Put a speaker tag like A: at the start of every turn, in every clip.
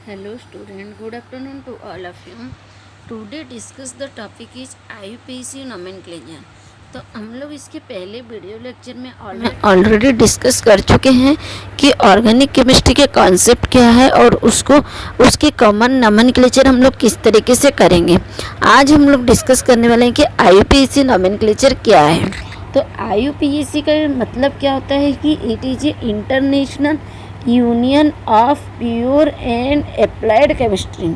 A: Hello student, good afternoon to all of you. Today discuss the topic is IUPAC nomenclature. तो हम लोग इसके पहले वीडियो लेक्चर में ऑलरेडी डिस्कस कर चुके हैं कि ऑर्गेनिक केमिस्ट्री के कॉन्सेप्ट क्या है और उसके कॉमन नोमेनक्लेचर हम लोग किस तरीके से करेंगे। आज हम लोग डिस्कस करने वाले हैं कि IUPAC नोमेनक्लेचर क्या है। तो IUPAC का मतलब क्या होता है कि it is a international union of pure and applied chemistry.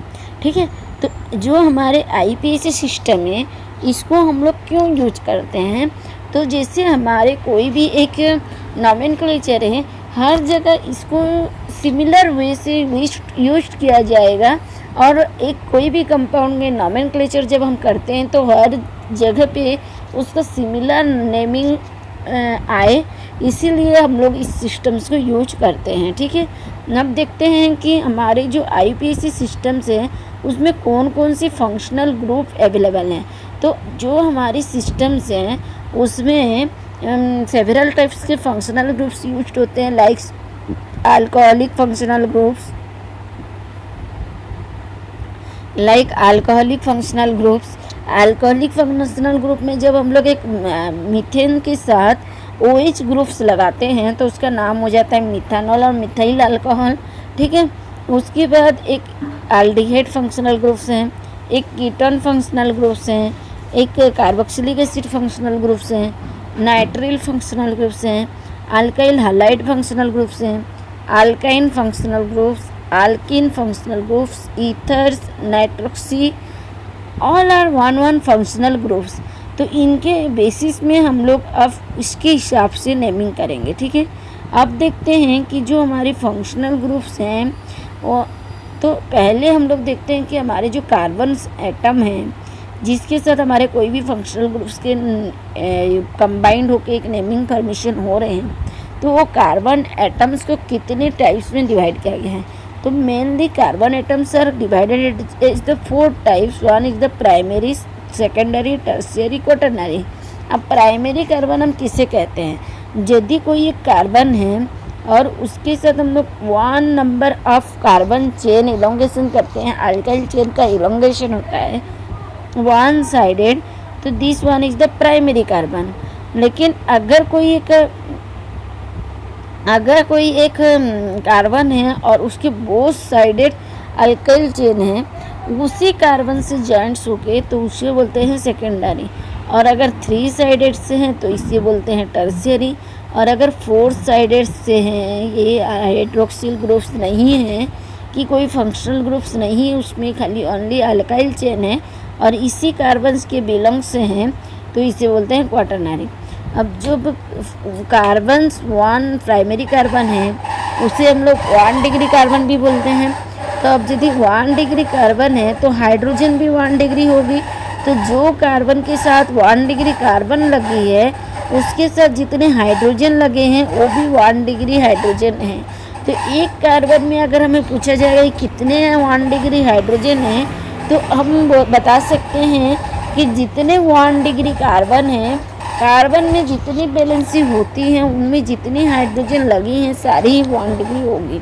A: ठीक है, तो जो हमारे IUPAC सिस्टम है इसको हम लोग क्यों यूज करते हैं, तो जैसे हमारे कोई भी एक नोमेनक्लेचर है हर जगह इसको सिमिलर वे से यूज किया जाएगा और एक कोई भी कंपाउंड में नोमेनक्लेचर जब हम करते हैं तो हर जगह पे उसका सिमिलर नेमिंग आए, इसीलिए हम लोग इस सिस्टम्स को यूज करते हैं। ठीक है, अब देखते हैं कि हमारे जो IUPAC सिस्टम्स हैं उसमें कौन कौन सी फंक्शनल ग्रुप अवेलेबल हैं। तो जो हमारी सिस्टम्स हैं उसमें सेवरल टाइप्स के फंक्शनल ग्रुप्स यूज होते हैं, like alcoholic functional groups, alcoholic functional group में जब हम लोग एक मीथेन के साथ OH ग्रुप्स लगाते हैं तो उसका नाम हो जाता है मिथानॉल और मिथाइल अल्कोहल। ठीक है, उसके बाद एक एल्डिहाइड फंक्शनल ग्रुप्स हैं, एक कीटोन फंक्शनल ग्रुप्स हैं, एक कार्बोक्सिलिक एसिड फंक्शनल ग्रुप्स हैं, नाइट्रिल फंक्शनल ग्रुप्स हैं, अल्काइल हैलाइड फंक्शनल ग्रुप्स हैं, alkyne functional groups, alkene functional groups, ethers, nitroxy, all are one functional groups. तो इनके बेसिस में हम लोग अब इसके हिसाब से नेमिंग करेंगे। ठीक है, अब देखते हैं कि जो हमारे फंक्शनल ग्रुप्स हैं वो, तो पहले हम लोग देखते हैं कि हमारे जो कार्बन एटम हैं जिसके साथ हमारे कोई भी फंक्शनल ग्रुप्स के कंबाइंड होकर एक नेमिंग फॉर्मेशन हो रहे हैं, तो वो कार्बन एटम्स को कितने टाइप्स में डिवाइड किया गया है। तो mainly carbon atoms are divided is the 4 types. One is the primary, secondary, tertiary, quaternary. अब प्राइमरी कार्बन हम किसे कहते हैं, यदि कोई एक कार्बन है और उसके साथ हम लोग 1 number of carbon chain elongation करते हैं, अल्काइल चेन का इलोंगेशन होता है 1 साइडेड, तो this one is the primary carbon. लेकिन अगर कोई एक कार्बन है और उसके बोथ साइडेड अल्काइल चेन है उसी कार्बन से जॉइंट्स होके तो उसे बोलते हैं सेकेंडरी, और अगर 3 साइडेड से हैं तो इसे बोलते हैं टर्शियरी, और अगर 4 साइडेड से हैं, ये हाइड्रोक्सिल ग्रुप्स नहीं हैं कि कोई फंक्शनल ग्रुप्स नहीं है, उसमें खाली ओनली अल्काइल चेन है और इसी कार्बन्स के बिलोंग से हैं, तो इसे बोलते हैं क्वाटरनरी। अब जो कार्बन्स 1 प्राइमरी कार्बन है उसे हम लोग 1 डिग्री कार्बन भी बोलते हैं। तो अब यदि 1 डिग्री कार्बन है तो हाइड्रोजन भी 1 डिग्री होगी, तो जो कार्बन के साथ 1 डिग्री कार्बन लगी है उसके साथ जितने हाइड्रोजन लगे हैं वो भी 1 डिग्री हाइड्रोजन है। तो एक कार्बन में अगर हमें पूछा जाएगा कि कितने 1 डिग्री हाइड्रोजन हैं, तो हम बता सकते हैं कि जितने 1 डिग्री कार्बन हैं, कार्बन में जितनी बैलेंसी होती है उनमें जितनी हाइड्रोजन लगी हैं सारी ही 1 डिग्री होगी।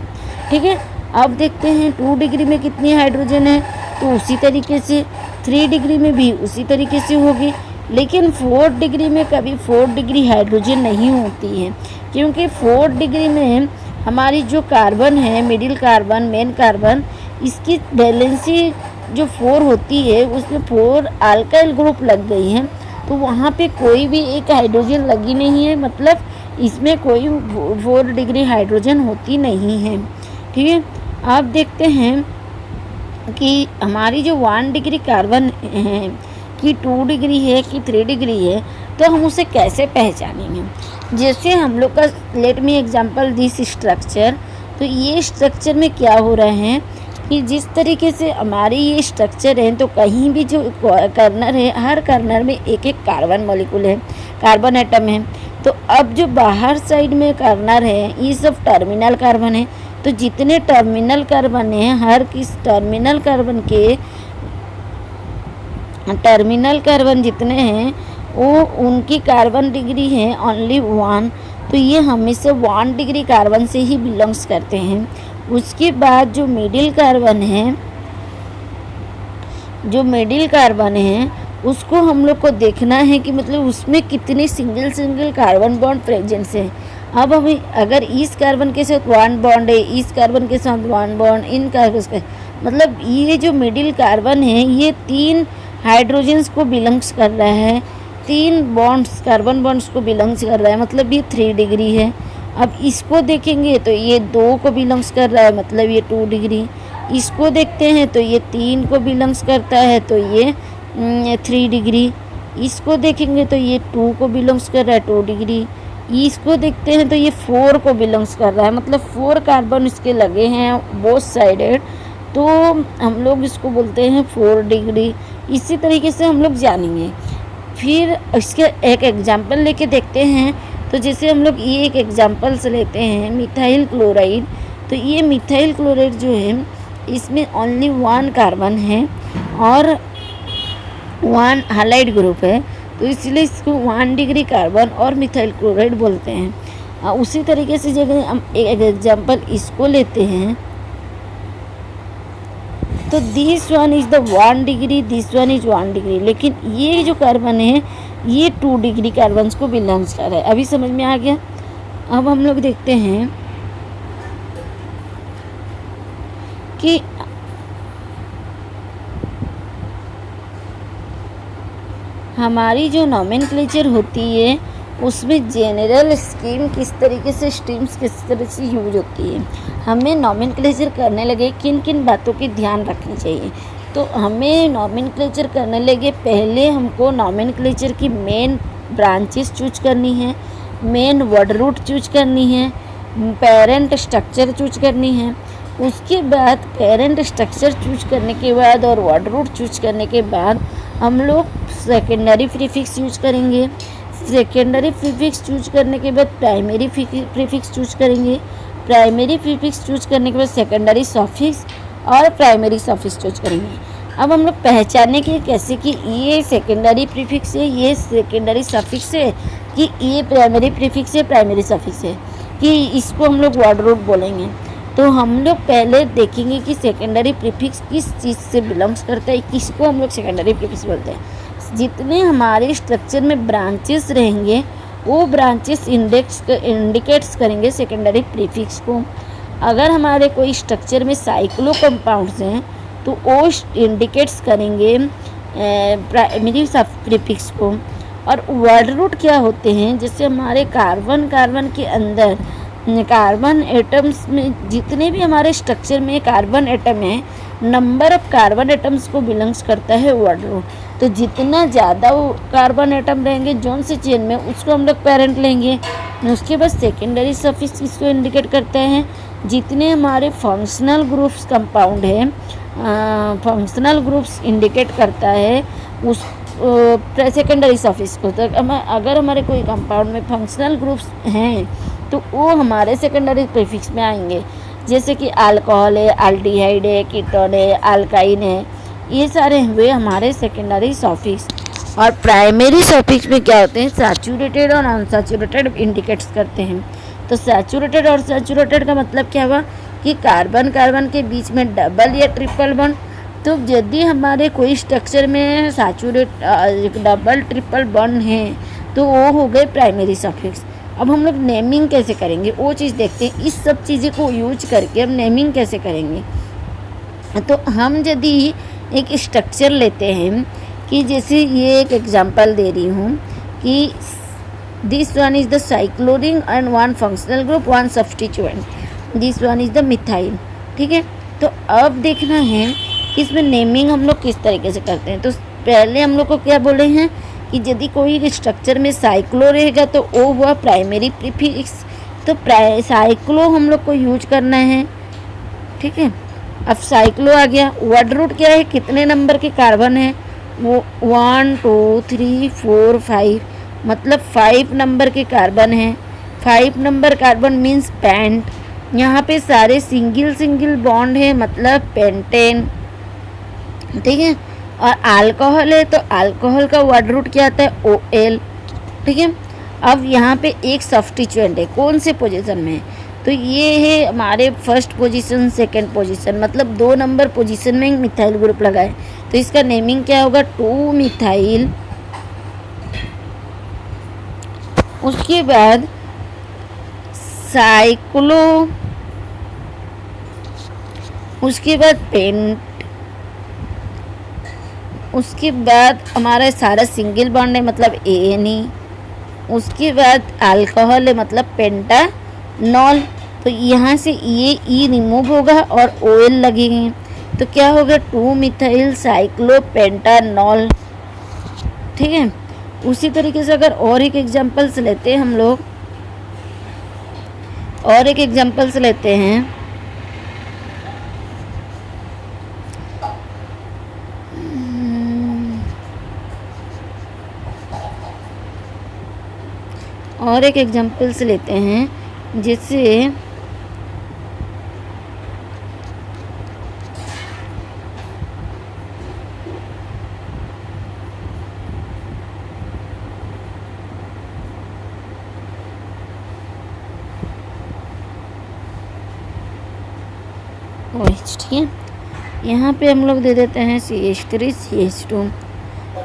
A: ठीक है, अब देखते हैं 2 डिग्री में कितनी हाइड्रोजन है, तो उसी तरीके से 3 डिग्री में भी उसी तरीके से होगी। लेकिन 4 डिग्री में कभी 4 डिग्री हाइड्रोजन नहीं होती है, क्योंकि 4 डिग्री में हमारी जो कार्बन है, मिडिल कार्बन, मेन कार्बन, इसकी बैलेंसी जो 4 होती है उसमें 4 अल्काइल ग्रुप लग गई हैं, तो वहाँ पे कोई भी एक हाइड्रोजन लगी नहीं है, मतलब इसमें कोई 4 डिग्री हाइड्रोजन होती नहीं है। ठीक है, अब देखते हैं कि हमारी जो 1 डिग्री कार्बन है कि 2 डिग्री है कि 3 डिग्री है, तो हम उसे कैसे पहचानेंगे। जैसे हम लोग का let me example this structure, तो ये स्ट्रक्चर में क्या हो रहा है कि जिस तरीके से हमारी ये स्ट्रक्चर है, तो कहीं भी जो कर्नर है हर कर्नर में एक एक कार्बन मॉलिक्यूल है, कार्बन एटम है। तो अब जो बाहर साइड में कर्नर है ये सब टर्मिनल कार्बन है, तो जितने टर्मिनल कार्बन हैं हर किस टर्मिनल कार्बन जितने हैं वो उनकी कार्बन डिग्री है ओनली 1, तो ये हमेशा 1 डिग्री कार्बन से ही बिलोंग्स करते हैं। उसके बाद जो मिडिल कार्बन है उसको हम लोग को देखना है कि मतलब उसमें कितने सिंगल कार्बन बॉन्ड प्रेजेंस है। अब हमें अगर इस कार्बन के साथ 1 बॉन्ड है, इस कार्बन के साथ 1 बॉन्ड, इन कार्बन के मतलब ये जो मिडिल कार्बन है ये 3 हाइड्रोजन्स को बिलोंग्स कर रहा है, 3 बॉन्ड्स कार्बन बॉन्ड्स को बिलोंग्स कर रहा है, मतलब ये 3 डिग्री है। अब इसको देखेंगे तो ये 2 को बिलोंग्स कर रहा है, मतलब ये 2 डिग्री। इसको देखते हैं तो ये 3 को बिलोंग्स करता है, तो ये 3 डिग्री। इसको देखेंगे तो ये 2 को बिलोंग्स कर रहा है, 2 डिग्री। इसको देखते हैं तो ये 4 को बिलोंग्स कर रहा है, मतलब 4 कार्बन इसके लगे हैं बोथ साइडेड, तो हम लोग इसको बोलते हैं 4 डिग्री। इसी तरीके से हम लोग जानेंगे। फिर इसके एक एग्जाम्पल लेके देखते हैं। तो जैसे हम लोग ये एक एग्जाम्पल से लेते हैं मिथाइल क्लोराइड। तो ये मिथाइल क्लोराइड जो है इसमें ओनली 1 कार्बन है और 1 हालाइड ग्रुप है, तो इसलिए इसको 1 डिग्री कार्बन और मिथाइल क्लोराइड बोलते हैं। उसी तरीके से जब हम एक एग्जाम्पल इसको लेते हैं तो this one is the 1 degree, this one is 1 degree, लेकिन ये जो कार्बन है ये 2 डिग्री कार्बन को बिलोंग्स कर रहा है। अभी समझ में आ गया। अब हम लोग देखते हैं कि हमारी जो नॉमेनक्लेचर होती है उसमें जनरल स्कीम किस तरीके से स्ट्रीम्स किस तरह से यूज होती है। हमें नॉमेनक्लेचर करने लगे किन किन बातों की ध्यान रखनी चाहिए। तो हमें नॉमेनक्लेचर करने लगे पहले हमको नॉमेनक्लेचर की मेन ब्रांचेस चूज करनी है, मेन वर्ड रूट चूज करनी है, पेरेंट स्ट्रक्चर चूज करनी है। उसके बाद पेरेंट स्ट्रक्चर चूज करने के बाद और वर्ड रूट चूज करने के बाद हम लोग सेकेंडरी प्रीफिक्स यूज करेंगे। सेकेंडरी प्रीफिक्स चूज करने के बाद प्राइमरी प्रीफिक्स चूज करेंगे। प्राइमरी प्रीफिक्स चूज करने के बाद सेकेंडरी सफिक्स और प्राइमरी सफिक्स चूज करेंगे। अब हम लोग पहचाने कि कैसे कि ये सेकेंडरी प्रीफिक्स है, ये सेकेंडरी सफिक्स है, कि ये प्राइमरी प्रीफिक्स है, प्राइमरी सफिक्स है, कि इसको हम लोग वर्ड रूट बोलेंगे। तो हम लोग पहले देखेंगे कि सेकेंडरी प्रीफिक्स किस चीज़ से बिलोंग्स करता है, किसको हम लोग सेकेंडरी प्रीफिक्स बोलते हैं। जितने हमारे स्ट्रक्चर में ब्रांचेस रहेंगे वो ब्रांचेस इंडिकेट्स करेंगे सेकेंडरी प्रीफिक्स को। अगर हमारे कोई स्ट्रक्चर में साइक्लो कंपाउंड्स हैं तो वो इंडिकेट्स करेंगे प्राइमरी प्रीफिक्स को। और वर्ड रूट क्या होते हैं, जैसे हमारे कार्बन के अंदर कार्बन एटम्स में जितने भी हमारे स्ट्रक्चर में कार्बन एटम है, नंबर ऑफ कार्बन एटम्स को बिलोंग्स करता है वर्ड रूट। तो जितना ज़्यादा वो कार्बन एटम रहेंगे जोन से चेन में उसको हम लोग पेरेंट लेंगे। उसके बाद सेकेंडरी सफिक्स इसको इंडिकेट करते हैं। जितने हमारे फंक्शनल ग्रुप्स कंपाउंड है, फंक्शनल ग्रुप्स इंडिकेट करता है उस सेकेंडरी सफिक्स को। तो अगर हमारे कोई कंपाउंड में फंक्शनल ग्रुप्स हैं तो वो हमारे सेकेंडरी प्रीफिक्स में आएंगे। जैसे कि अल्कोहल है, एल्डिहाइड है, कीटोन है, अल्काइन है, ये सारे हुए हमारे सेकेंडरी सफिक्स। और प्राइमरी सफिक्स में क्या होते हैं, सैचुरेटेड और अनसैचुरेटेड इंडिकेट्स करते हैं। तो सैचुरेटेड और सैचुरेटेड का मतलब क्या हुआ कि कार्बन के बीच में डबल या ट्रिपल बॉन्ड। तो यदि हमारे कोई स्ट्रक्चर में डबल ट्रिपल बॉन्ड है तो वो हो गए प्राइमरी सफिक्स। अब हम लोग नेमिंग कैसे करेंगे वो चीज़ देखते हैं। इस सब चीज़ों को यूज करके हम नेमिंग कैसे करेंगे। तो हम यदि एक स्ट्रक्चर लेते हैं कि जैसे ये एक एग्जांपल दे रही हूँ कि this one is the cyclorine and 1 functional group 1 substituent, this one is the methyl. ठीक है, तो अब देखना है कि इसमें नेमिंग हम लोग किस तरीके से करते हैं। तो पहले हम लोग को क्या बोले हैं कि यदि कोई स्ट्रक्चर में साइक्लो रहेगा तो वो हुआ प्राइमरी प्रीफिक्स। तो साइक्लो हम लोग को यूज करना है। ठीक है, अब साइक्लो आ गया। वर्ड रूट क्या है, कितने नंबर के कार्बन है, वो 1 2 3 4 5, मतलब 5 नंबर के कार्बन है। 5 नंबर कार्बन मीन्स पेंट। यहाँ पे सारे सिंगल बॉन्ड है, मतलब पेंटेन। ठीक है, और अल्कोहल है तो अल्कोहल का वर्ड रूट क्या आता है, OL। ठीक है, अब यहाँ पे एक सब्स्टिट्यूएंट है, कौन से पोजीशन में है, तो ये है हमारे फर्स्ट पोजीशन सेकंड पोजीशन, मतलब 2 नंबर पोजीशन में मिथाइल ग्रुप लगा है। तो इसका नेमिंग क्या होगा, 2 मिथाइल, उसके बाद साइक्लो, उसके बाद पेंट, उसके बाद हमारा सारा सिंगल बॉन्ड है मतलब ANE, उसके बाद अल्कोहल है मतलब पेंटानॉल। तो यहाँ से ये E रिमूव होगा और OL लगेंगे, तो क्या होगा 2 मिथाइल साइक्लोपेंटानॉल। ठीक है। उसी तरीके से अगर और एक एग्जांपल्स लेते हैं हम लोग, और एक एग्जांपल्स लेते हैं, और एक एग्जांपल्स लेते हैं जैसे OH। ठीक है, यहाँ पे हम लोग दे देते हैं CH3 CH2।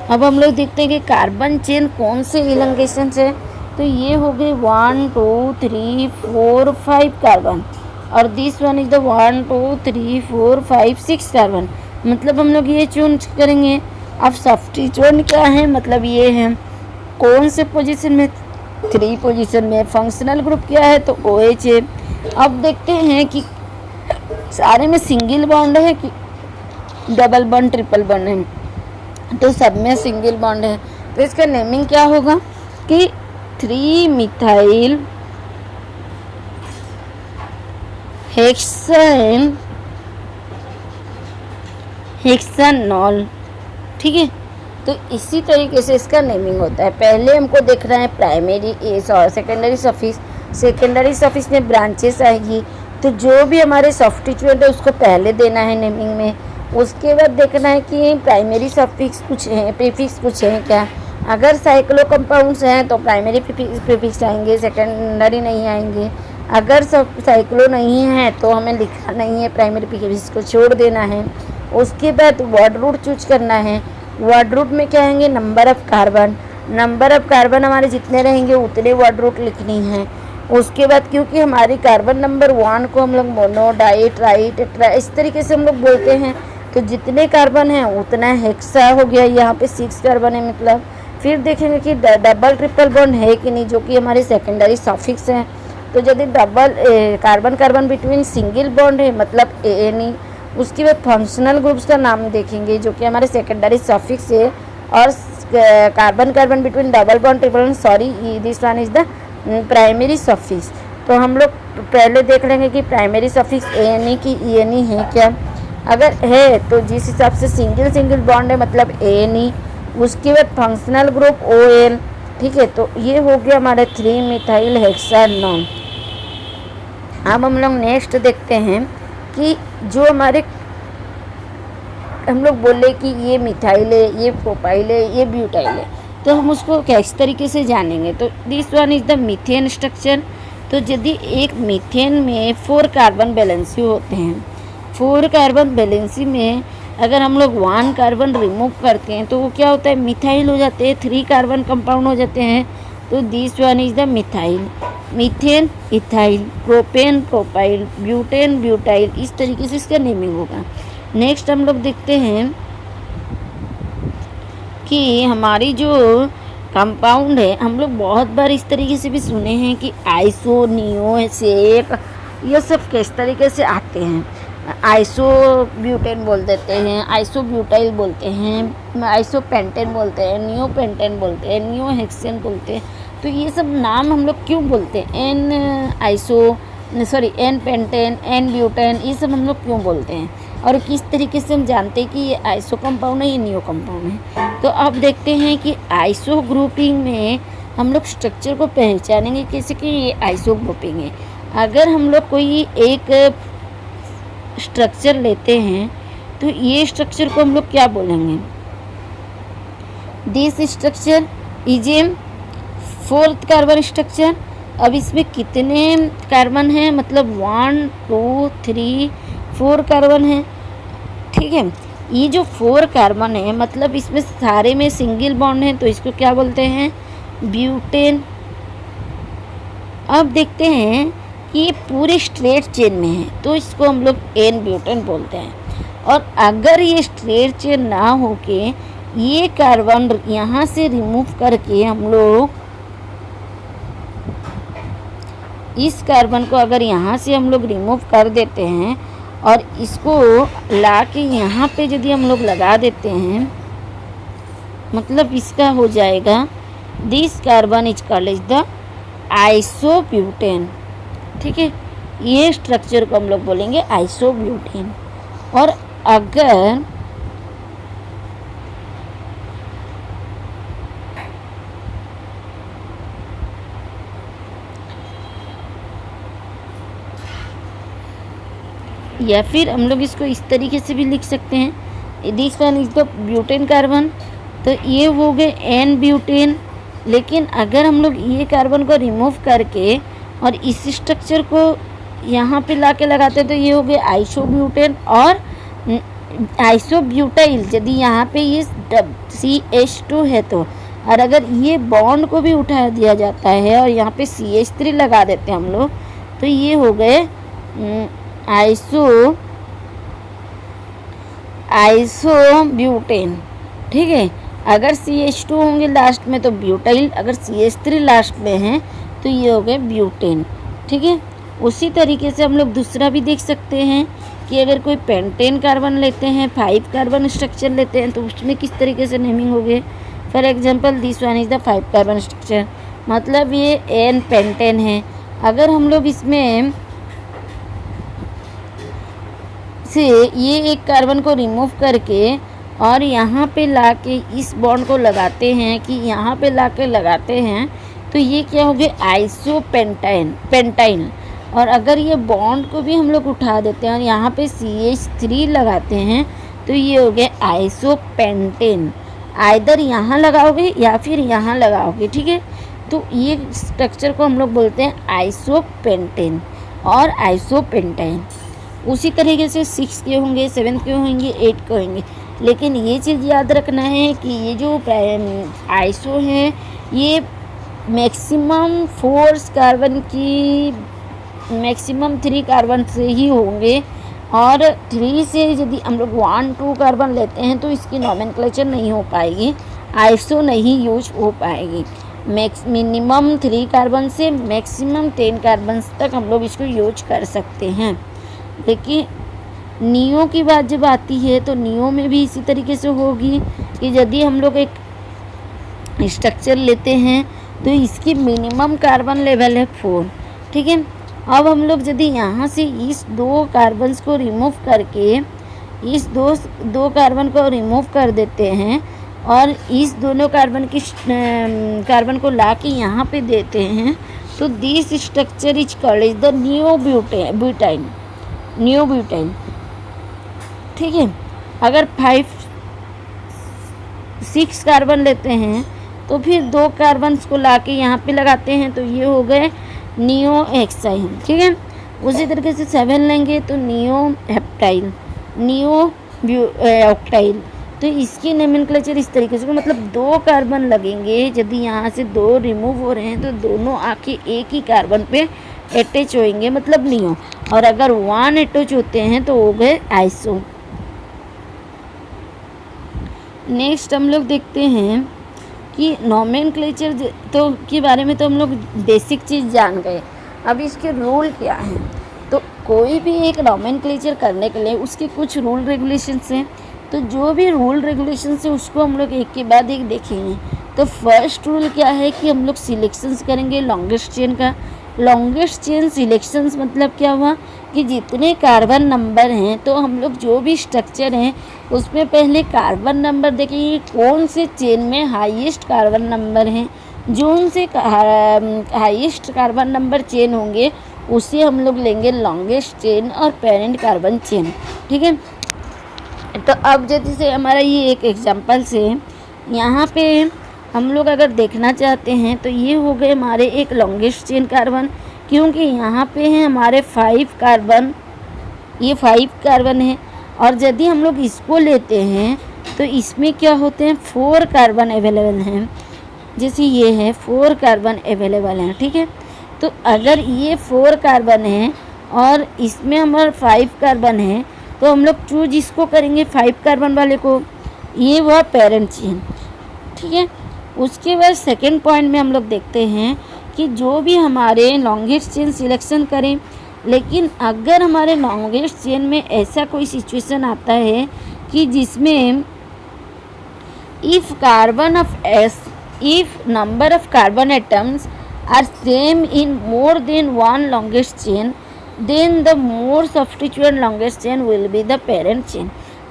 A: अब हम लोग देखते हैं कि कार्बन चेन कौन से इलंगेशन से, तो ये हो गए 1 2 3 4 5 कार्बन, और this one is the 1 2 3 4 5 6 carbon, मतलब हम लोग ये चूज करेंगे। अब सब्स्टिट्यूएंट क्या है, मतलब ये है कौन से पोजीशन में, 3 पोजीशन में। फंक्शनल ग्रुप क्या है, तो OH है। अब देखते हैं कि सारे में सिंगल बॉन्ड है कि डबल बॉन्ड ट्रिपल बॉन्ड है, तो सब में सिंगल बॉन्ड है। तो इसका नेमिंग क्या होगा कि 3 मिथाइल हेक्सानॉल। ठीक है, तो इसी तरीके से इसका नेमिंग होता है। पहले हमको देखना है प्राइमरी और सेकेंडरी सफिक्स। सेकेंडरी सफिक्स में ब्रांचेस आएगी, तो जो भी हमारे सब्स्टिट्यूएंट है उसको पहले देना है नेमिंग में। उसके बाद देखना है कि प्राइमरी सफिक्स कुछ है, प्रीफिक्स कुछ है क्या। अगर साइक्लो कंपाउंड्स हैं तो प्राइमरी प्रीफिक्स आएंगे, सेकेंडरी नहीं आएंगे। अगर सब साइक्लो नहीं है तो हमें लिखना नहीं है, प्राइमरी प्रीफिक्स को छोड़ देना है। उसके बाद वर्ड रूट चूज करना है। वर्ड रूट में क्या आएंगे, number of carbon. Number of carbon हमारे जितने रहेंगे उतने वर्ड रूट लिखनी है। उसके बाद क्योंकि हमारी कार्बन नंबर 1 को हम लोग मोनो, डाई, ट्राई, टेट्रा इस तरीके से हम लोग बोलते हैं, तो जितने कार्बन हैं उतना हेक्सा हो गया। यहाँ पे 6 कार्बन है मतलब। फिर देखेंगे कि डबल ट्रिपल बॉन्ड है कि नहीं, जो कि हमारे सेकेंडरी सफिक्स हैं। तो यदि double carbon carbon between single bond है मतलब ANE। उसके बाद फंक्शनल ग्रुप्स का नाम देखेंगे जो कि हमारे सेकेंडरी सफिक्स है, और carbon carbon between double bond triple bond, sorry this one is the primary suffix. तो हम लोग पहले देख लेंगे कि प्राइमरी सफिक्स ANE की ENE है क्या। अगर है तो जिस हिसाब से सिंगल बॉन्ड है मतलब ANE। उसके बाद फंक्शनल ग्रुप OL। ठीक है, तो ये हो गया हमारे 3 मिथाइल हेक्सानॉल। अब हम लोग नेक्स्ट देखते हैं कि जो हमारे हम लोग बोले कि ये मिथाइल है, ये प्रोपाइल है, ये ब्यूटाइल है, तो हम उसको किस तरीके से जानेंगे। तो this one is the methane structure. तो यदि एक मीथेन में 4 कार्बन बैलेंसी होते हैं, 4 कार्बन बैलेंसी में अगर हम लोग 1 कार्बन रिमूव करते हैं तो वो क्या होता है, मिथाइल हो जाते हैं, 3 कार्बन कंपाउंड हो जाते हैं। तो this one is the methyl. Methane ethyl, propane propyl, butane butyl, इस तरीके से इसका नेमिंग होगा। नेक्स्ट हम लोग देखते हैं कि हमारी जो कंपाउंड है, हम लोग बहुत बार इस तरीके से भी सुने हैं कि आइसो, नियो, सेक, ये सब किस तरीके से आते हैं। आइसो ब्यूटेन बोल देते हैं, आइसो ब्यूटाइल बोलते हैं, आइसो पेंटेन बोलते हैं, नियो पेंटेन बोलते हैं, नियो हेक्सेन बोलते हैं। तो ये सब नाम हम लोग क्यों बोलते हैं, एन पेंटेन, एन ब्यूटेन, ये सब हम लोग क्यों बोलते हैं, और किस तरीके से हम जानते हैं कि ये आइसो कंपाउंड है, ये नियो कंपाउंड है। तो अब देखते हैं कि आइसो ग्रुपिंग में हम लोग स्ट्रक्चर को पहचानेंगे कैसे कि ये आइसो ग्रुपिंग है। अगर हम लोग कोई एक स्ट्रक्चर लेते हैं तो ये स्ट्रक्चर को हम लोग क्या बोलेंगे, this structure is a 4th carbon structure, अब इसमें कितने कार्बन हैं, मतलब 1 2 3 4 कार्बन हैं। ठीक है, ये जो 4 कार्बन है मतलब इसमें सारे में सिंगल बॉन्ड है, तो इसको क्या बोलते हैं, ब्यूटेन। अब देखते हैं कि ये पूरे स्ट्रेट चेन में है तो इसको हम लोग एन ब्यूटेन बोलते हैं। और अगर ये स्ट्रेट चेन ना होके ये कार्बन यहाँ से रिमूव करके हम लोग इस कार्बन को अगर यहाँ से हम लोग रिमूव कर देते हैं और इसको ला के यहाँ पे यदि हम लोग लगा देते हैं, मतलब इसका हो जाएगा this carbon is called the isobutane. ठीक है, ये स्ट्रक्चर को हम लोग बोलेंगे आइसोब्यूटेन। और अगर या फिर हम लोग इसको इस तरीके से भी लिख सकते हैं, this one is the butane carbon, तो ये हो गए एन ब्यूटेन। लेकिन अगर हम लोग ये कार्बन को रिमूव करके और इस स्ट्रक्चर को यहाँ पे ला के लगाते हैं तो ये हो गए आइसोब्यूटेन और आइसोब्यूटाइल। यदि यहाँ पे ये CH2 है तो, और अगर ये बॉन्ड को भी उठा दिया जाता है और यहाँ पे CH3 लगा देते हैं हम लोग, तो ये हो गए आइसोब्यूटेन। ठीक है, अगर CH2 होंगे लास्ट में तो ब्यूटाइल, अगर CH3 लास्ट में है तो ये हो गए ब्यूटेन। ठीक है, उसी तरीके से हम लोग दूसरा भी देख सकते हैं कि अगर कोई पेंटेन कार्बन लेते हैं, 5 कार्बन स्ट्रक्चर लेते हैं तो उसमें किस तरीके से नेमिंग हो गए। For example this one is the 5 carbon structure, मतलब ये एन पेंटेन है। अगर हम लोग इसमें से ये एक कार्बन को रिमूव करके और यहाँ पे लाके इस बॉन्ड को लगाते हैं कि यहाँ पे लाके लगाते हैं तो ये क्या हो गया पेंटाइन। और अगर ये बॉन्ड को भी हम लोग उठा देते हैं और यहाँ पे CH3 लगाते हैं तो ये हो गया आइसोपेंटेन। आइदर यहाँ लगाओगे या फिर यहाँ लगाओगे। ठीक है, तो ये स्ट्रक्चर को हम लोग बोलते हैं आइसोपेंटेन और आइसोपेंटाइन। उसी तरीके से 6 के होंगे, 7 के होंगे, 8 के होंगे। लेकिन ये चीज़ याद रखना है कि ये जो आइसो है ये मैक्सिमम 4 कार्बन की मैक्सिमम 3 कार्बन से ही होंगे, और 3 से यदि हम लोग 1 2 कार्बन लेते हैं तो इसकी नोमेनक्लेचर नहीं हो पाएगी, आइसो नहीं यूज हो पाएगी। मिनिमम 3 कार्बन से मैक्सिमम 10 कार्बन तक हम लोग इसको यूज कर सकते हैं। लेकिन नियो की बात जब आती है तो नियो में भी इसी तरीके से होगी कि यदि हम लोग एक स्ट्रक्चर लेते हैं तो इसकी मिनिमम कार्बन लेवल है 4। ठीक है, अब हम लोग यदि यहाँ से इस 2 कार्बन्स को रिमूव करके इस दो कार्बन को रिमूव कर देते हैं और इस दोनों कार्बन को ला के यहाँ पे देते हैं तो this structure is called the new butyne. ठीक है, अगर 6 कार्बन लेते हैं तो फिर 2 कार्बन्स को लाके यहाँ पे लगाते हैं तो ये हो गए नियो हेक्साइन। ठीक है, उसी तरीके से 7 लेंगे तो नियो हेप्टाइल, नियो ऑक्टाइल। तो इसकी नोमेनक्लेचर इस तरीके से, मतलब 2 कार्बन लगेंगे, यदि यहाँ से 2 रिमूव हो रहे हैं तो दोनों आके एक ही कार्बन पे अटैच होंगे, मतलब नियो। और अगर 1 अटैच होते हैं तो हो गए आइसो। नेक्स्ट हम लोग देखते हैं कि नोमेनक्लेचर तो के बारे में तो हम लोग बेसिक चीज़ जान गए। अब इसके रूल क्या हैं, तो कोई भी एक नोमेनक्लेचर करने के लिए उसके कुछ रूल रेगुलेशंस हैं। तो जो भी रूल रेगुलेशंस है उसको हम लोग एक के बाद एक देखेंगे। तो फर्स्ट रूल क्या है कि हम लोग सिलेक्शंस करेंगे लॉन्गेस्ट चेन का। लॉन्गेस्ट चेन सिलेक्शंस मतलब क्या हुआ कि जितने कार्बन नंबर हैं तो हम लोग जो भी स्ट्रक्चर हैं उसमें पहले कार्बन नंबर देखेंगे कौन से चेन में हाईएस्ट कार्बन नंबर हैं। जो उनसे हाईएस्ट कार्बन नंबर चेन होंगे उसे हम लोग लेंगे लॉन्गेस्ट चेन और पेरेंट कार्बन चेन। ठीक है, तो अब जैसे हमारा ये एक एग्जांपल से यहाँ पे हम लोग अगर देखना चाहते हैं तो ये हो गए हमारे एक लॉन्गेस्ट चेन कार्बन, क्योंकि यहाँ पे हैं हमारे 5 कार्बन, ये 5 कार्बन है। और यदि हम लोग इसको लेते हैं तो इसमें क्या होते हैं 4 कार्बन अवेलेबल हैं, जैसे ये है 4 कार्बन अवेलेबल हैं, ठीक है। तो अगर ये 4 कार्बन है और इसमें हमारा 5 कार्बन है तो हम लोग चूज इसको करेंगे 5 कार्बन वाले को, ये हुआ पेरेंट चेन, ठीक है। उसके बाद सेकेंड पॉइंट में हम लोग देखते हैं कि जो भी हमारे लॉन्गेस्ट चेन सिलेक्शन करें, लेकिन अगर हमारे लॉन्गेस्ट चेन में ऐसा कोई सिचुएशन आता है कि जिसमें if carbon of S if number of carbon atoms are same in more than one longest chain, then the more substituent longest chain will be the parent chain.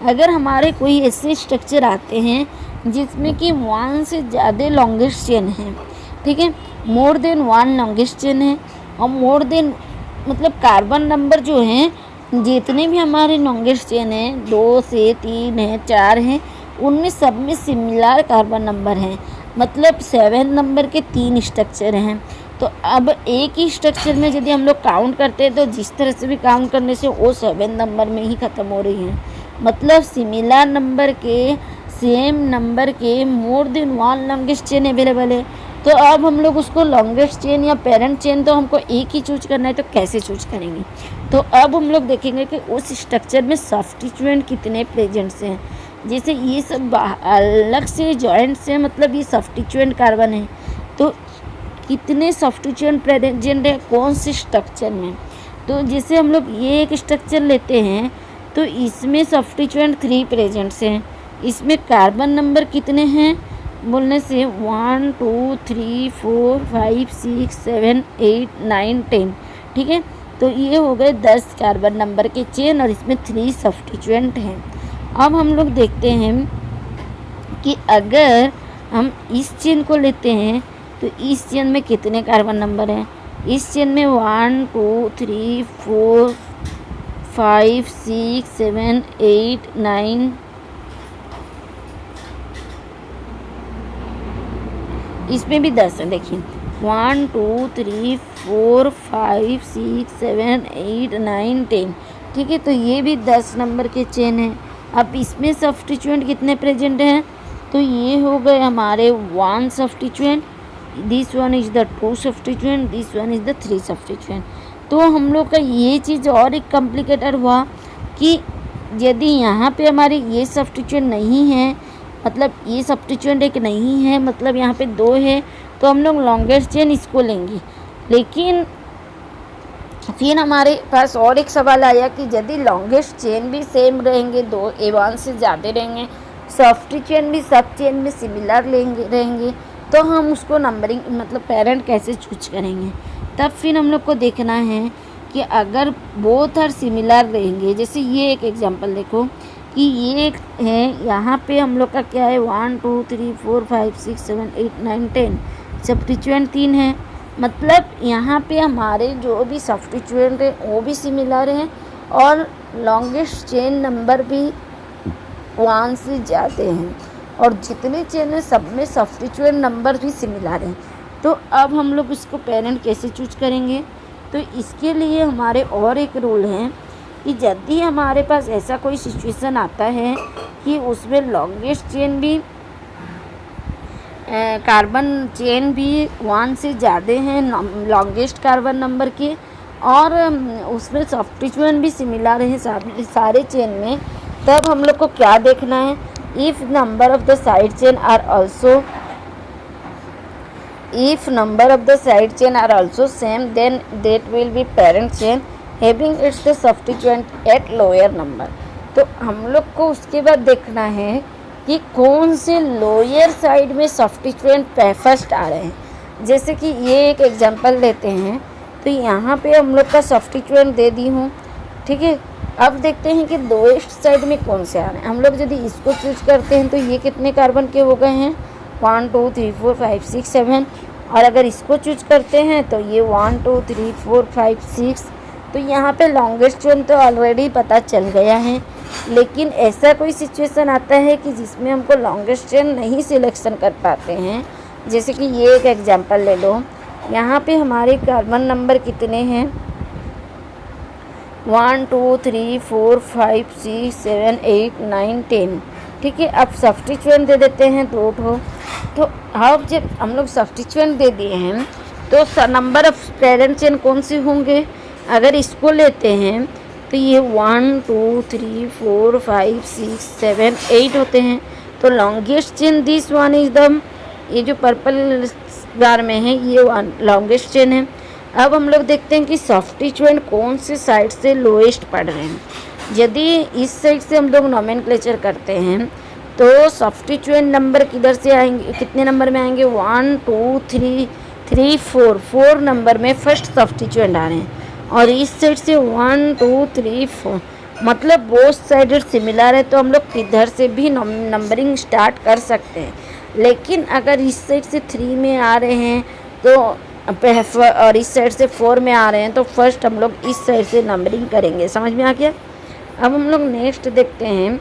A: अगर हमारे कोई ऐसे स्ट्रक्चर आते हैं जिसमें कि 1 से ज़्यादा लॉन्गेस्ट चेन है, ठीक है, मोर देन 1 लॉन्गेस्ट चेन है, और मोर देन मतलब कार्बन नंबर जो हैं जितने भी हमारे लॉन्गेस्ट चेन हैं 2 से 3 है 4 हैं, उनमें सब में सिमिलर कार्बन नंबर हैं, मतलब 7 नंबर के 3 स्ट्रक्चर हैं। तो अब एक ही स्ट्रक्चर में यदि हम लोग काउंट करते हैं तो जिस तरह से भी काउंट करने से वो 7 नंबर में ही ख़त्म हो रही हैं, मतलब सिमिलर नंबर के सेम नंबर के more than 1 longest chain available है। तो अब हम लोग उसको लॉन्गेस्ट चेन या पेरेंट चेन तो हमको एक ही चूज करना है, तो कैसे चूज करेंगे। तो अब हम लोग देखेंगे कि उस स्ट्रक्चर में सब्स्टिट्यूएंट कितने प्रेजेंट्स हैं। जैसे ये सब अलग से जॉइंट्स हैं, मतलब ये सब्स्टिट्यूएंट कार्बन है, तो कितने सब्स्टिट्यूएंट प्रेजेंट है कौन से स्ट्रक्चर में। तो जैसे हम लोग ये एक स्ट्रक्चर लेते हैं तो इसमें सब्स्टिट्यूएंट 3 प्रेजेंट्स हैं। इसमें कार्बन नंबर कितने हैं बोलने से 1 2 3 4 5 6 7 8 9 10, ठीक है। तो ये हो गए 10 कार्बन नंबर के चेन और इसमें 3 सब्स्टिट्यूएंट हैं। अब हम लोग देखते हैं कि अगर हम इस चेन को लेते हैं तो इस चेन में कितने कार्बन नंबर हैं। इस चेन में 1 2 3 4 5 6 7 8 9, इसमें भी 10 है, देखिए 1 2 3 4 5 6 7 8 9 10, ठीक है। तो ये भी 10 नंबर के चेन है। अब इसमें सब्स्टिट्यूएंट कितने प्रेजेंट हैं, तो ये हो गए हमारे 1 substituent, this one is the 2 substituent, this one is the 3 substituent. तो हम लोग का ये चीज़ और एक कॉम्प्लिकेटेड हुआ कि यदि यहाँ पे हमारे ये सब्स्टिट्यूएंट नहीं है, मतलब ये सब्स्टिट्यूएंट एक नहीं है, मतलब यहाँ पे 2 है, तो हम लोग लॉन्गेस्ट चेन इसको लेंगे। लेकिन फिर हमारे पास और एक सवाल आया कि यदि लॉन्गेस्ट चेन भी सेम रहेंगे, 2 A1 से ज़्यादा रहेंगे, सब्स्टिट्यूएंट भी सब चेन में सिमिलर रहेंगे, तो हम उसको नंबरिंग मतलब पेरेंट कैसे चूज करेंगे। तब फिर हम लोग को देखना है कि अगर बोथ आर सिमिलर रहेंगे, जैसे ये एक एग्जांपल देखो कि ये एक है, यहाँ पे हम लोग का क्या है 1 2 3 4 5 6 7 8 9 10, सब्स्टिट्यूएंट 3 है, मतलब यहाँ पे हमारे जो भी सब्स्टिट्यूएंट है वो भी सिमिलर हैं और लॉन्गेस्ट चेन नंबर भी 1 से ज़्यादा हैं, और जितने चेन हैं सब में सब्स्टिट्यूएंट नंबर भी सिमिलर हैं। तो अब हम लोग इसको पेरेंट कैसे चूज करेंगे, तो इसके लिए हमारे और एक रूल है कि यदि हमारे पास ऐसा कोई सिचुएशन आता है कि उसमें लॉन्गेस्ट चेन भी कार्बन चेन भी 1 से ज़्यादा हैं लॉन्गेस्ट कार्बन नंबर के, और उसमें सब्स्टिट्यूएंट भी सिमिलर हैं सारे चेन में, तब हम लोग को क्या देखना है, if number of the side chain are also same then that will be parent chain having its the substituent at lower number. तो हम लोग को उसके बाद देखना है कि कौन से लोअर साइड में सब्स्टिट्यूएंट फर्स्ट आ रहे हैं। जैसे कि ये एक एग्जांपल लेते हैं, तो यहाँ पे हम लोग का सब्स्टिट्यूएंट दे दी हूँ, ठीक है। अब देखते हैं कि लोएस्ट साइड में कौन से आ रहे हैं। हम लोग यदि इसको चूज करते हैं तो ये कितने कार्बन के हो गए हैं 1 2 3 4 5 6 7, और अगर इसको चूज करते हैं तो ये 1 2 3 4 5 6, तो यहाँ पे लॉन्गेस्ट चेन तो ऑलरेडी पता चल गया है लेकिन ऐसा कोई सिचुएशन आता है कि जिसमें हमको लॉन्गेस्ट चेन नहीं सिलेक्शन कर पाते हैं। जैसे कि ये एक एग्जांपल ले लो, यहाँ पे हमारे कार्बन नंबर कितने हैं, 1 2 3 4 5 6 7 8 9 10। ठीक है, अब सब्स्टिट्यूएंट दे देते हैं 2 ठो। तो अब जब हम लोग सब्स्टिट्यूएंट दे दिए हैं तो नंबर ऑफ पेरेंट चेन कौन से होंगे, अगर इसको लेते हैं तो ये 1 2 3 4 5 6 7 8 होते हैं। तो longest chain this one is the, ये जो पर्पल बार में है ये लॉन्गेस्ट चेन है। अब हम लोग देखते हैं कि सब्स्टिट्यूएंट कौन से साइड से लोएस्ट पढ़ रहे हैं। यदि इस साइड से हम लोग नोमेनक्लेचर करते हैं तो सब्स्टिट्यूएंट नंबर किधर से आएंगे, कितने नंबर में आएंगे, 1 2 3 3 4 नंबर में फर्स्ट सब्स्टिट्यूएंट आ रहे हैं। और इस साइड से 1 2 3 4 मतलब बोथ साइड सिमिलर है, तो हम लोग किधर से भी नंबरिंग स्टार्ट कर सकते हैं। लेकिन अगर इस साइड से 3 में आ रहे हैं तो और इस साइड से 4 में आ रहे हैं तो फर्स्ट हम लोग इस साइड से नंबरिंग करेंगे। समझ में आ गया। अब हम लोग नेक्स्ट देखते हैं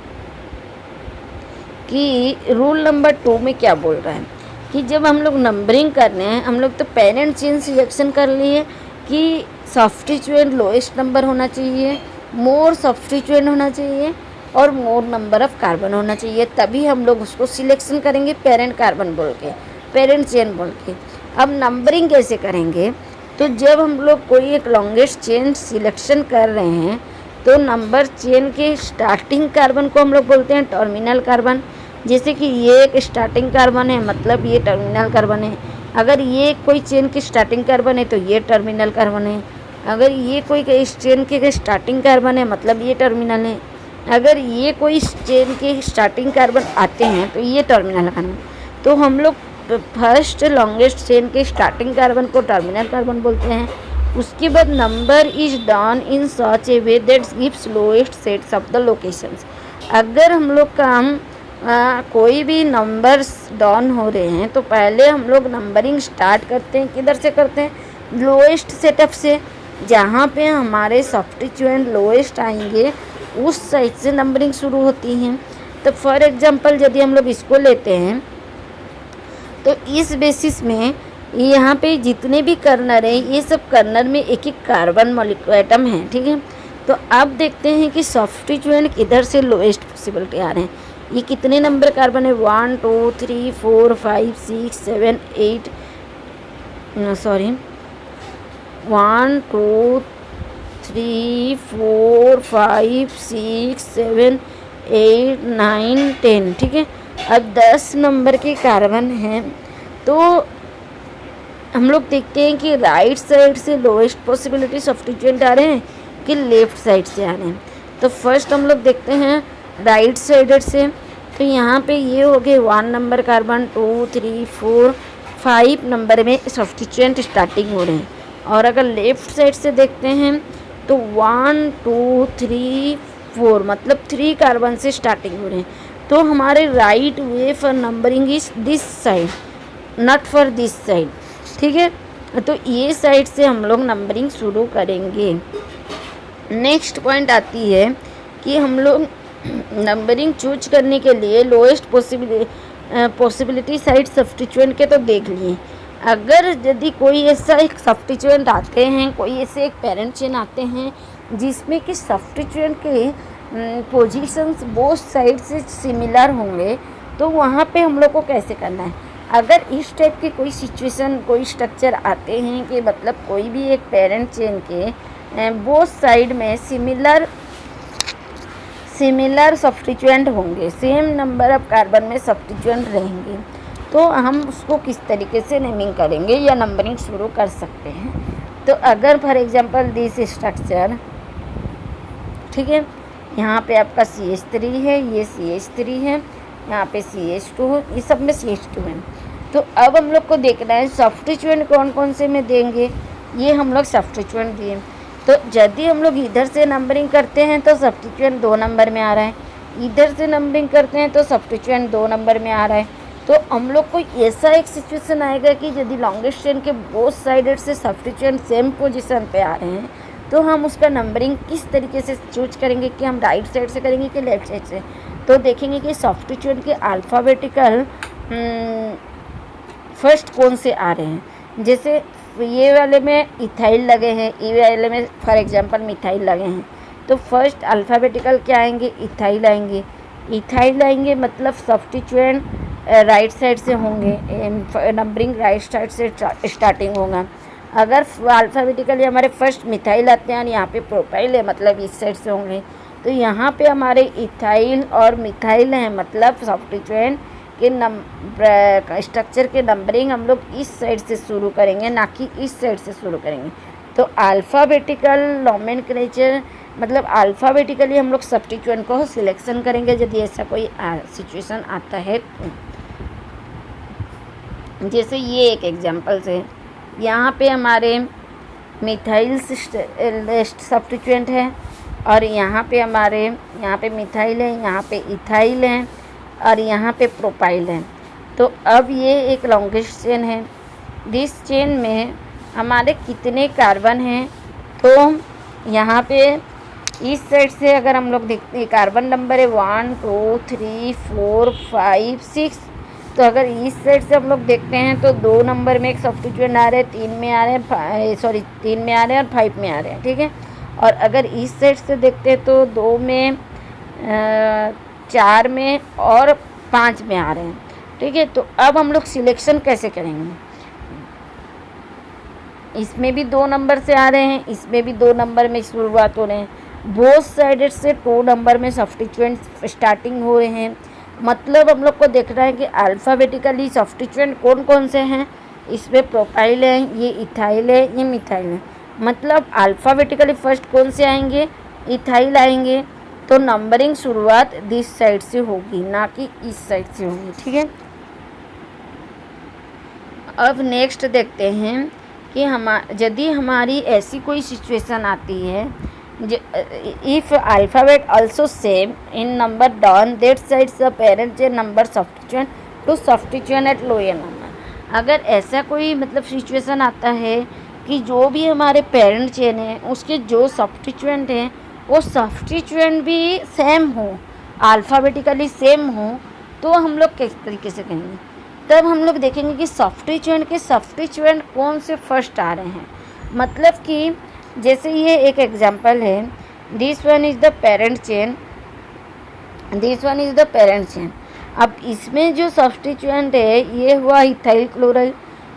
A: कि रूल नंबर 2 में क्या बोल रहा है कि जब हम लोग नंबरिंग कर रहे हैं, हम लोग तो पेरेंट चेन सिलेक्शन कर लिए कि सब्स्टिट्यूएंट लोएस्ट नंबर होना चाहिए, मोर सब्स्टिट्यूएंट होना चाहिए और मोर नंबर ऑफ कार्बन होना चाहिए, तभी हम लोग उसको सिलेक्शन करेंगे पेरेंट कार्बन बोल के, पेरेंट चेन बोल के। अब नंबरिंग कैसे करेंगे, तो जब हम लोग कोई एक लॉन्गेस्ट चेन सिलेक्शन कर रहे हैं तो नंबर चेन के स्टार्टिंग कार्बन को हम लोग बोलते हैं टर्मिनल कार्बन। जैसे कि ये एक स्टार्टिंग कार्बन है, मतलब ये टर्मिनल कार्बन है। अगर ये कोई चेन की स्टार्टिंग कार्बन है तो ये टर्मिनल कार्बन है। अगर ये कोई इस चेन के स्टार्टिंग कार्बन है मतलब ये टर्मिनल है। अगर ये कोई चेन के स्टार्टिंग कार्बन आते हैं तो ये टर्मिनल कार्बन। तो हम लोग फर्स्ट लॉन्गेस्ट चेन के स्टार्टिंग कार्बन को टर्मिनल कार्बन बोलते हैं। उसके बाद number is done in such A way that gives lowest sets of the locations. अगर हम लोग का कोई भी नंबर्स डाउन हो रहे हैं तो पहले हम लोग नंबरिंग स्टार्ट करते हैं, किधर से करते हैं, लोएस्ट सेटअप से। जहाँ पे हमारे सब्स्टिट्यूएंट लोएस्ट आएंगे उस साइड से नंबरिंग शुरू होती है। तो फॉर एग्जांपल यदि हम लोग इसको लेते हैं तो इस बेसिस में यहाँ पे जितने भी कर्नर हैं ये सब कर्नर में एक एक कार्बन मॉलिक्यूल एटम है। ठीक है, तो अब देखते हैं कि सब्स्टिट्यूएंट किधर से लोएस्ट पॉसिबिलिटी आ रहे हैं। ये कितने नंबर कार्बन है, 1 2 3 4 5 6 7 8 1 2 3 4 5 6 7 8 9 10। ठीक है, अब 10 नंबर के कार्बन हैं। तो हम लोग देखते हैं कि राइट साइड से लोएस्ट पॉसिबिलिटी सब्स्टिट्यूएंट आ रहे हैं कि लेफ़्ट साइड से आ रहे हैं। तो फर्स्ट हम लोग देखते हैं राइट साइडेड से। तो यहाँ पे ये हो गए 1 नंबर कार्बन, 2 3 4 5 नंबर में सब्स्टिट्यूएंट स्टार्टिंग हो रहे हैं। और अगर लेफ़्ट साइड से देखते हैं तो 1 2 3 4 मतलब 3 कार्बन से स्टार्टिंग हो रहे हैं। तो हमारे right way for numbering is this side, not for this side. ठीक है, तो ये साइड से हम लोग नंबरिंग शुरू करेंगे। नेक्स्ट पॉइंट आती है कि हम लोग नंबरिंग चूज करने के लिए लोएस्ट पॉसिबिलिटी साइड सब्स्टिट्यूएंट के तो देख लिए। अगर यदि कोई ऐसा एक सब्स्टिट्यूएंट आते हैं, कोई ऐसे एक पेरेंट चेन आते हैं जिसमें कि सब्स्टिट्यूएंट के पोजीशंस बोथ साइड से सिमिलर होंगे, तो वहाँ पे हम लोग को कैसे करना है। अगर इस टाइप की कोई सिचुएशन, कोई स्ट्रक्चर आते हैं कि मतलब कोई भी एक पेरेंट चेन के बोथ साइड में सिमिलर सब्स्टिट्यूएंट होंगे, सेम नंबर ऑफ कार्बन में सब्स्टिट्यूएंट रहेंगे, तो हम उसको किस तरीके से नेमिंग करेंगे या नंबरिंग शुरू कर सकते हैं। तो अगर फॉर एग्जांपल दिस स्ट्रक्चर, ठीक है, यहाँ पे आपका CH3 है, ये CH3 है, यहाँ पे CH2 है, ये सब में CH2 है। तो अब हम लोग को देखना है सब्स्टिट्यूएंट कौन कौन से में देंगे। ये हम लोग सब्स्टिट्यूएंट दिए, तो यदि हम लोग इधर से नंबरिंग करते हैं तो सब्स्टिट्यूएंट 2 नंबर में आ रहा है, इधर से नंबरिंग करते हैं तो सब्स्टिट्यूएंट 2 नंबर में आ रहा है। तो हम लोग को ऐसा एक सिचुएशन आएगा कि यदि लॉन्गेस्ट चेन के बोथ साइडेड से सब्स्टिट्यूएंट सेम पोजीशन पे आ रहे हैं तो हम उसका नंबरिंग किस तरीके से चूज करेंगे कि हम राइट साइड से करेंगे कि लेफ्ट साइड से। तो देखेंगे कि सब्स्टिट्यूएंट के अल्फ़ाबेटिकल फर्स्ट कौन से आ रहे हैं। जैसे ये वाले में इथाइल लगे हैं, ये वाले में फॉर एग्जांपल मिथाइल लगे हैं, तो फर्स्ट अल्फ़ाबेटिकल क्या आएंगे, इथाइल आएंगे। इथाइल आएंगे मतलब सब्स्टिट्यूएंट राइट साइड से होंगे, नंबरिंग राइट साइड से स्टार्टिंग होगा। अगर अल्फ़ाबेटिकली हमारे फर्स्ट मिथाइल आते हैं और यहाँ पे प्रोपाइल है मतलब इस साइड से होंगे, तो यहाँ पे हमारे इथाइल और मिथाइल हैं मतलब सब्स्टिट्यूएंट के स्ट्रक्चर के नंबरिंग हम लोग इस साइड से शुरू करेंगे, ना कि इस साइड से शुरू करेंगे। तो अल्फ़ाबेटिकल नोमेनक्लेचर मतलब अल्फ़ाबेटिकली हम लोग सब्स्टिट्यूएंट को सिलेक्शन करेंगे यदि ऐसा कोई सिचुएशन आता है तो। जैसे ये एक एग्जांपल है, यहाँ पे हमारे मिथाइल सब्स्टिट्यूएंट है और यहाँ पे हमारे मिथाइल है, यहाँ पे इथाइल है और यहाँ पे प्रोपाइल है। तो अब ये एक लॉन्गेस्ट चेन है। दिस चेन में हमारे कितने कार्बन हैं, तो यहाँ पे इस साइड से अगर हम लोग देखते हैं कार्बन नंबर है 1 2 3 4 5 6। तो अगर इस साइड से हम लोग देखते हैं तो 2 नंबर में एक सब्स्टिट्यूएंट आ रहे हैं, 3 में आ रहे हैं, 3 में आ रहे हैं और 5 में आ रहे हैं, ठीक है। और अगर इस साइड से देखते हैं तो 2 में 4 में और 5 में आ रहे हैं, ठीक है। तो अब हम लोग सिलेक्शन कैसे करेंगे, इसमें भी 2 नंबर से आ रहे हैं, इसमें भी 2 नंबर में शुरुआत हो रहे हैं, बोथ साइडेड से 2 नंबर में सब्स्टिट्यूएंट स्टार्टिंग हो रहे हैं। मतलब हम लोग को देखना है कि अल्फ़ाबेटिकली सब्स्टिट्यूएंट कौन कौन से हैं। इसमें प्रोपाइल है, ये इथाइल है, ये मिथाइल है। मतलब अल्फ़ाबेटिकली फर्स्ट कौन से आएंगे, इथाइल आएंगे। तो नंबरिंग शुरुआत दिस साइड से होगी, ना कि इस साइड से होगी, ठीक है। अब नेक्स्ट देखते हैं कि यदि हमारी ऐसी कोई सिचुएशन आती है, if alphabet also same in number down that side the parent chain number substituent to substituent at lower number. अगर ऐसा कोई मतलब सिचुएशन आता है कि जो भी हमारे पेरेंट चेन है उसके जो सब्स्टिट्यूएंट हैं वो सब्स्टिट्यूएंट भी सेम हो, अल्फ़ाबेटिकली सेम हो, तो हम लोग किस तरीके से कहेंगे। तब हम लोग देखेंगे कि सब्स्टिट्यूएंट के सब्स्टिट्यूएंट कौन से फर्स्ट आ रहे हैं। मतलब कि जैसे ये एक एग्जांपल है, this one is the parent chain, this one is the parent chain. अब इसमें जो सब्स्टिट्यूएंट है ये हुआ इथाइल क्लोराइड,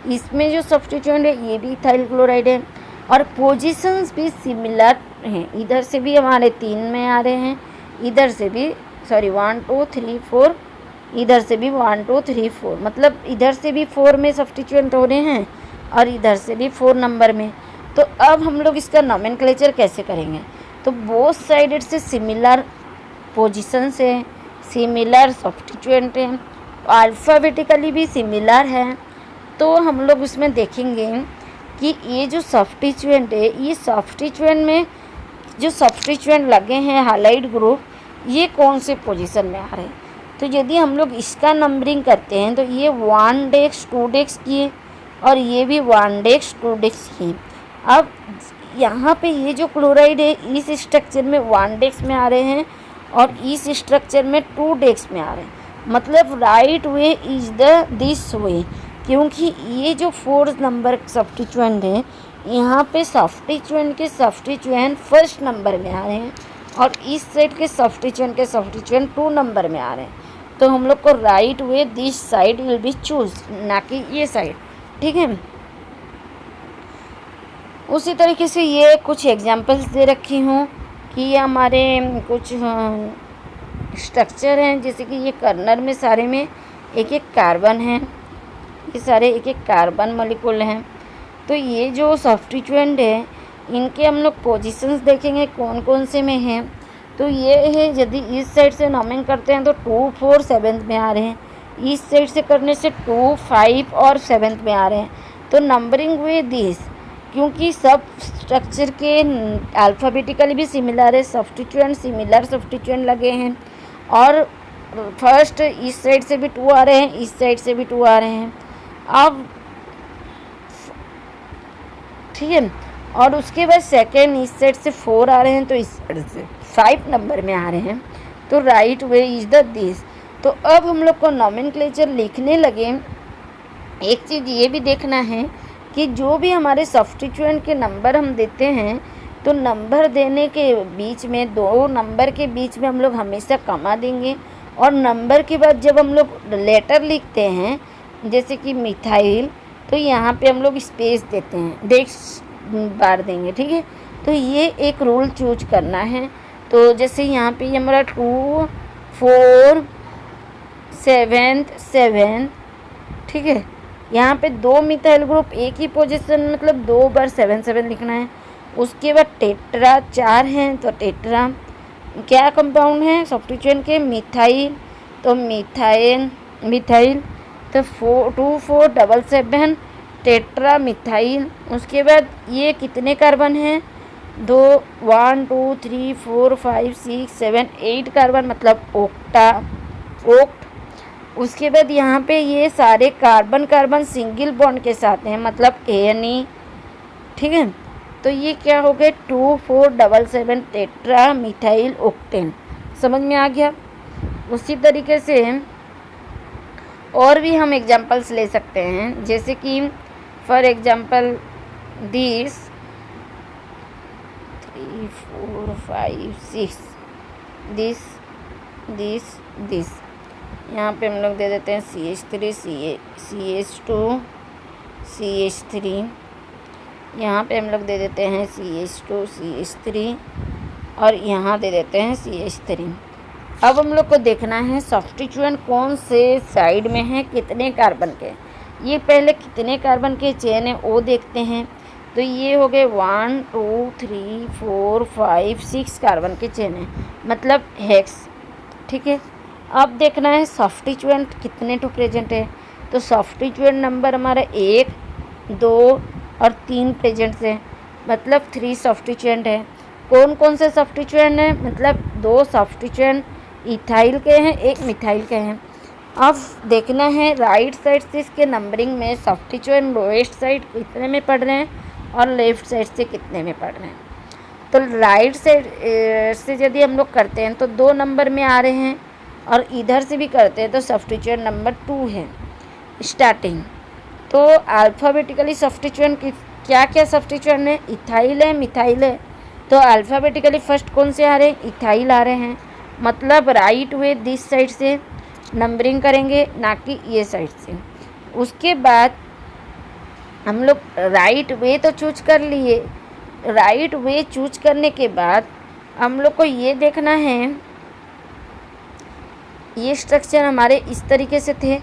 A: इसमें जो सब्स्टिट्यूएंट है ये भी इथाइल क्लोराइड है और पोजीशंस भी सिमिलर हैं। इधर से भी हमारे 3 में आ रहे हैं, इधर से भी 1 2 3 4, इधर से भी 1 2 3 4, मतलब इधर से भी 4 में सब्स्टिट्यूएंट हो रहे हैं और इधर से भी 4 नंबर में। तो अब हम लोग इसका नोमेनक्लेचर कैसे करेंगे, तो बोथ साइडेड से सिमिलर पोजीशन से सिमिलर सब्स्टिट्यूएंट हैं, अल्फ़ाबेटिकली भी सिमिलर है। तो हम लोग उसमें देखेंगे कि ये जो सब्स्टिट्यूएंट है, ये सब्स्टिट्यूएंट में जो सब्स्टिट्यूएंट लगे हैं हाइलाइट ग्रुप, ये कौन से पोजीशन में आ रहे हैं। तो यदि हम लोग इसका नंबरिंग करते हैं तो ये 1 डेक्स 2 डेक्स की और ये भी 1 डेक्स 2 डेक्स की। अब यहाँ पे ये जो क्लोराइड है इस स्ट्रक्चर में 1 डेक्स में आ रहे हैं और इस स्ट्रक्चर में 2 डेक्स में आ रहे हैं। मतलब right way is the this way, क्योंकि ये जो 4 नंबर सब्स्टिट्यूएंट है यहाँ पे सब्स्टिट्यूएंट के सब्स्टिट्यूएंट फर्स्ट नंबर में आ रहे हैं और इस साइड के सब्स्टिट्यूएंट 2 नंबर में आ रहे हैं। तो हम लोग को right way this side will be choose, ना कि ये साइड, ठीक है। उसी तरीके से ये कुछ एग्जांपल्स दे रखी हूँ कि ये हमारे कुछ स्ट्रक्चर हैं, जैसे कि ये कर्नल में सारे में एक एक कार्बन है, ये सारे एक एक कार्बन मॉलिक्यूल हैं। तो ये जो सब्स्टिट्यूएंट है इनके हम लोग पोजीशंस देखेंगे कौन कौन से में हैं। तो ये है, यदि इस साइड से नॉमिंग करते हैं तो 2 4 7 में आ रहे हैं, इस साइड से करने से 2 5 और 7 में आ रहे हैं। तो नंबरिंग वे दिस, क्योंकि सब स्ट्रक्चर के अल्फ़ाबेटिकली भी सिमिलर है, सब्स्टिट्यूएंट सिमिलर सब्स्टिट्यूएंट लगे हैं और फर्स्ट इस साइड से भी 2 आ रहे हैं, इस साइड से भी 2 आ रहे हैं। अब ठीक है, और उसके बाद सेकेंड इस साइड से 4 आ रहे हैं तो इस साइड से 5 नंबर में आ रहे हैं, तो right way is the this. तो अब हम लोग को नॉमेनक्लेचर लिखने लगे। एक चीज़ ये भी देखना है कि जो भी हमारे सब्स्टिट्यूएंट के नंबर हम देते हैं, तो नंबर देने के बीच में, दो नंबर के बीच में हम लोग हमेशा कमा देंगे, और नंबर के बाद जब हम लोग लेटर लिखते हैं जैसे कि मिथाइल, तो यहाँ पे हम लोग स्पेस देते हैं, बार देंगे, ठीक है। तो ये एक रूल चूज करना है। तो जैसे यहाँ पे ये हमारा 2 4 7 ठीक है। यहाँ पे 2 मिथाइल ग्रुप एक ही पोजीशन, मतलब 2 बार 7 लिखना है। उसके बाद टेट्रा 4 हैं, तो टेट्रा क्या कंपाउंड है सब्स्टिट्यूएंट के, मिथाइल, तो मिथाइल तो 2 4 7 टेट्रा मिथाइल। उसके बाद ये कितने कार्बन हैं, 2 1 2 3 4 5 6 7 8 कार्बन, मतलब ओक्ट। उसके बाद यहाँ पे ये सारे कार्बन सिंगल बॉन्ड के साथ हैं, मतलब ANE, ठीक है। तो ये क्या हो गए, 2 4 7 टेट्रा मिथाइल ओक्टेन। समझ में आ गया। उसी तरीके से और भी हम एग्जांपल्स ले सकते हैं, जैसे कि फॉर एग्जांपल दिस 3 4 5 6 दिस यहाँ पे हम लोग दे देते हैं CH3 CH2 CH3, यहाँ पे हम लोग दे देते हैं CH2 CH3, और यहाँ दे देते हैं CH3। अब हम लोग को देखना है सब्स्टिट्यूएंट कौन से साइड में है, कितने कार्बन के। ये पहले कितने कार्बन के चेन है वो देखते हैं। तो ये हो गए 1 2 3 4 5 6 कार्बन के चेन है, मतलब हेक्स, ठीक है। अब देखना है सब्स्टिट्यूएंट कितने टू प्रेजेंट है। तो सब्स्टिट्यूएंट नंबर हमारा 1 2 और 3 प्रेजेंट है, मतलब 3 सब्स्टिट्यूएंट है। कौन कौन से सब्स्टिट्यूएंट है, मतलब 2 सब्स्टिट्यूएंट इथाइल के हैं, 1 मिथाइल के हैं। अब देखना है राइट साइड से इसके नंबरिंग में सब्स्टिट्यूएंट लोएस्ट साइड कितने में पढ़ रहे हैं और लेफ्ट साइड से कितने में पढ़ रहे हैं। तो राइट साइड से यदि हम लोग करते हैं तो 2 नंबर में आ रहे हैं, और इधर से भी करते हैं तो सब्स्टिट्यूएंट नंबर 2 है स्टार्टिंग। तो अल्फ़ाबेटिकली सब्स्टिट्यूएंट क्या क्या सब्स्टिट्यूएंट है, इथाइल है, मिथाइल है। तो अल्फ़ाबेटिकली फर्स्ट कौन से आ रहे हैं, इथाइल आ रहे हैं, मतलब राइट वे दिस साइड से नंबरिंग करेंगे, ना कि ये साइड से। उसके बाद हम लोग राइट वे तो चूज कर लिए। राइट वे चूज करने के बाद हम लोग को ये देखना है, ये स्ट्रक्चर हमारे इस तरीके से थे।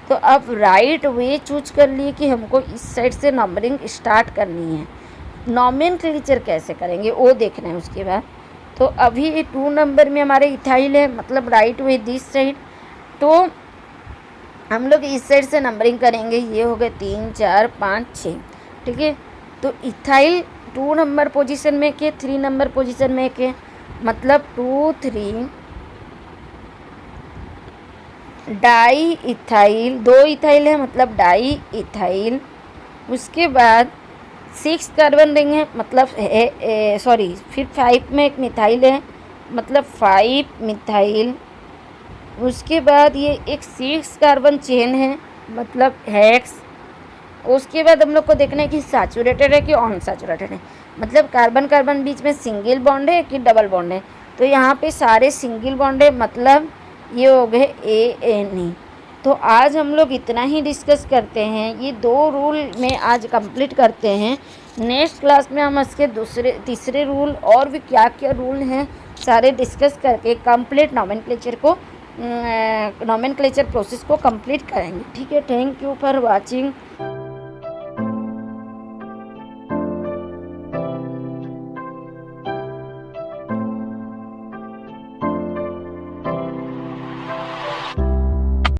A: तो अब राइट वे चूज कर लिए कि हमको इस साइड से नंबरिंग स्टार्ट करनी है। नॉमेनक्लेचर कैसे करेंगे वो देखना है उसके बाद। तो अभी 2 नंबर में हमारे इथाइल है, मतलब राइट वे दिस साइड। तो हम लोग इस साइड से नंबरिंग करेंगे। ये हो गए 3 4 5 6, ठीक है। तो इथाइल 2 नंबर पोजीशन में के, 3 नंबर पोजीशन में के, मतलब 2 3 डाई इथाइल, 2 इथाइल है, मतलब डाई इथाइल। उसके बाद 6 कार्बन रिंग है, मतलब फिर 5 में एक मिथाइल है, मतलब 5 मिथाइल। उसके बाद ये एक 6 कार्बन चेन है, मतलब हेक्स। उसके बाद हम लोग को देखना है कि सैचुरेटेड है कि अनसैचुरेटेड है, मतलब कार्बन बीच में सिंगल बॉन्ड है कि डबल बॉन्ड है। तो यहाँ पे सारे सिंगल बॉन्ड है, मतलब ये हो गए ANE। तो आज हम लोग इतना ही डिस्कस करते हैं, ये 2 रूल में आज कंप्लीट करते हैं। नेक्स्ट क्लास में हम इसके तीसरे रूल और भी क्या क्या रूल हैं सारे डिस्कस करके कंप्लीट नॉमेनक्लेचर प्रोसेस को कंप्लीट करेंगे, ठीक है। Thank you for watching.